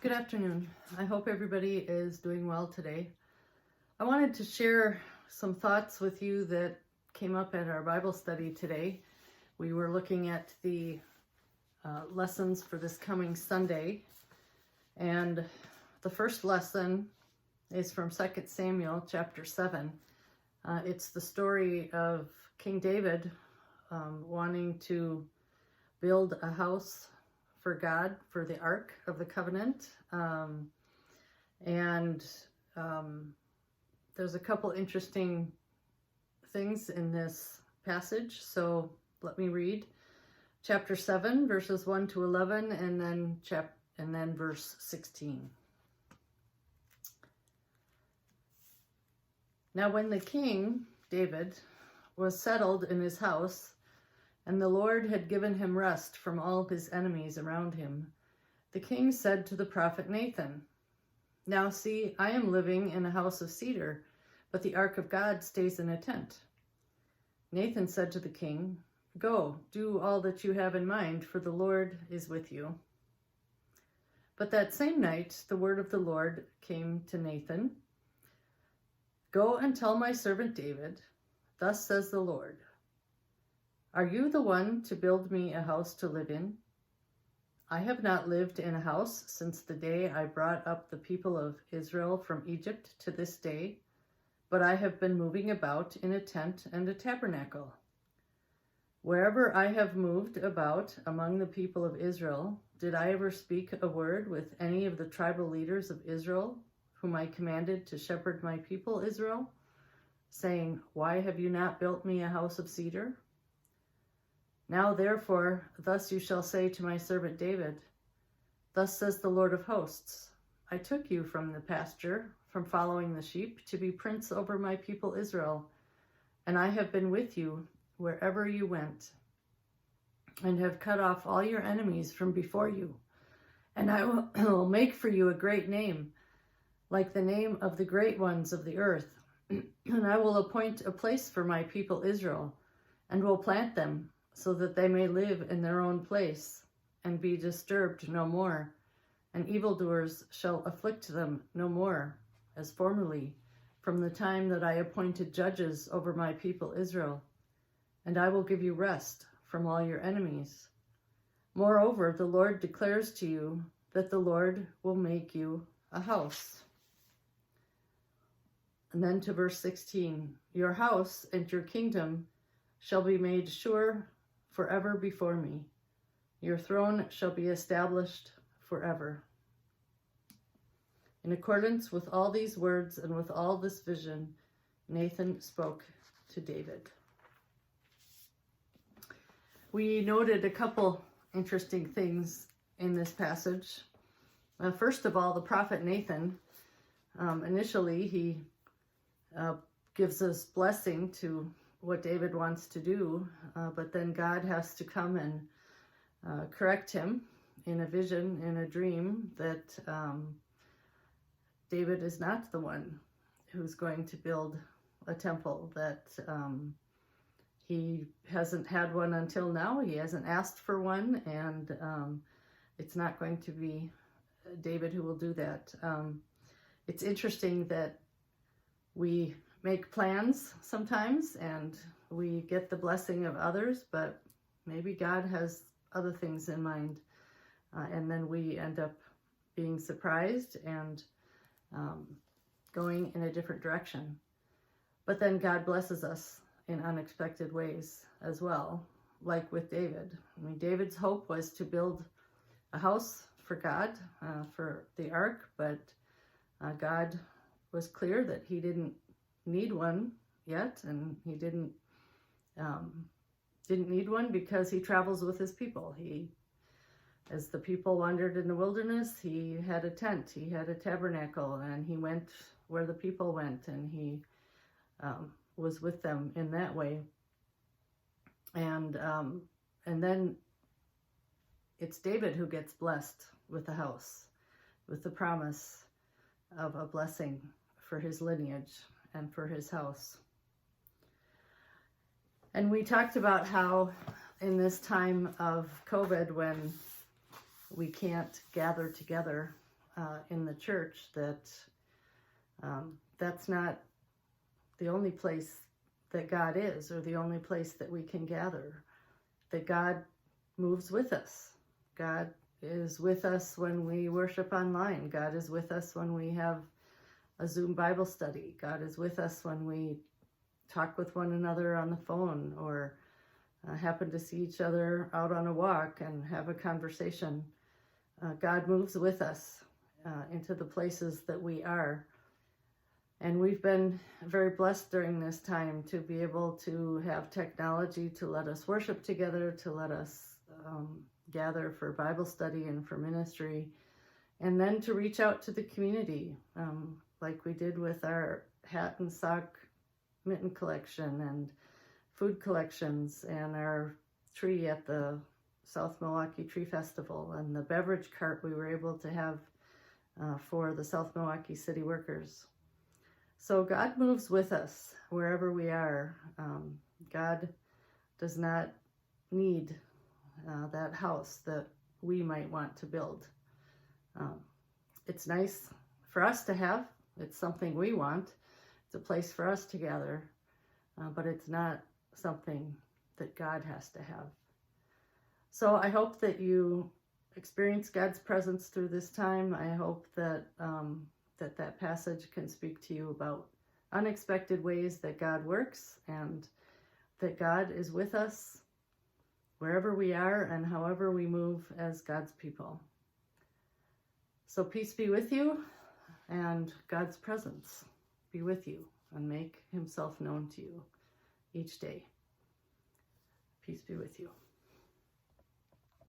Good afternoon. I hope everybody is doing well today. I wanted to share some thoughts with you that came up at our Bible study today. We were looking at the lessons for this coming Sunday, and the first lesson is from 2 Samuel chapter 7. It's the story of King David wanting to build a house for God, for the Ark of the Covenant. There's a couple interesting things in this passage. So let me read chapter 7, verses 1 to 11, and then verse 16. Now when the king, David, was settled in his house, and the Lord had given him rest from all his enemies around him, the king said to the prophet Nathan, "Now see, I am living in a house of cedar, but the ark of God stays in a tent." Nathan said to the king, "Go, do all that you have in mind, for the Lord is with you." But that same night the word of the Lord came to Nathan, "Go and tell my servant David, thus says the Lord, are you the one to build me a house to live in? I have not lived in a house since the day I brought up the people of Israel from Egypt to this day, but I have been moving about in a tent and a tabernacle. Wherever I have moved about among the people of Israel, did I ever speak a word with any of the tribal leaders of Israel, whom I commanded to shepherd my people Israel, saying, why have you not built me a house of cedar? Now therefore, thus you shall say to my servant David, thus says the Lord of hosts, I took you from the pasture, from following the sheep, to be prince over my people Israel, and I have been with you wherever you went, and have cut off all your enemies from before you, and I will make for you a great name, like the name of the great ones of the earth, and I will appoint a place for my people Israel, and will plant them, so that they may live in their own place, and be disturbed no more, and evildoers shall afflict them no more, as formerly, from the time that I appointed judges over my people Israel, and I will give you rest from all your enemies. Moreover, the Lord declares to you that the Lord will make you a house." And then to verse 16, "Your house and your kingdom shall be made sure forever before me. Your throne shall be established forever." In accordance with all these words and with all this vision, Nathan spoke to David. We noted a couple interesting things in this passage. First of all, the prophet Nathan, initially he gives us blessing to what David wants to do, but then God has to come and correct him in a vision, in a dream, that David is not the one who's going to build a temple, that he hasn't had one until now, he hasn't asked for one, and it's not going to be David who will do that. It's interesting that we make plans sometimes and we get the blessing of others, but maybe God has other things in mind, and then we end up being surprised and going in a different direction. But then God blesses us in unexpected ways as well, like with David. I mean, David's hope was to build a house for God, for the ark, but God was clear that he didn't need one yet, and he didn't need one because he travels with his people. As the people wandered in the wilderness, he had a tent, he had a tabernacle, and he went where the people went, and he was with them in that way. And then it's David who gets blessed with the house, with the promise of a blessing for his lineage and for his house. And we talked about how in this time of COVID, when we can't gather together, in the church that that's not the only place that God is, or the only place that we can gather. That God moves with us. God is with us when we worship online. God is with us when we have a Zoom Bible study. God is with us when we talk with one another on the phone, or happen to see each other out on a walk and have a conversation. God moves with us into the places that we are. And we've been very blessed during this time to be able to have technology to let us worship together, to let us gather for Bible study and for ministry, and then to reach out to the community, like we did with our hat and sock mitten collection and food collections, and our tree at the South Milwaukee Tree Festival, and the beverage cart we were able to have for the South Milwaukee city workers. So God moves with us wherever we are. God does not need that house that we might want to build. It's nice for us to have. It's something we want. It's a place for us to gather, but it's not something that God has to have. So I hope that you experience God's presence through this time. I hope that that passage can speak to you about unexpected ways that God works, and that God is with us wherever we are and however we move as God's people. So peace be with you, and God's presence be with you, and make himself known to you each day. Peace be with you.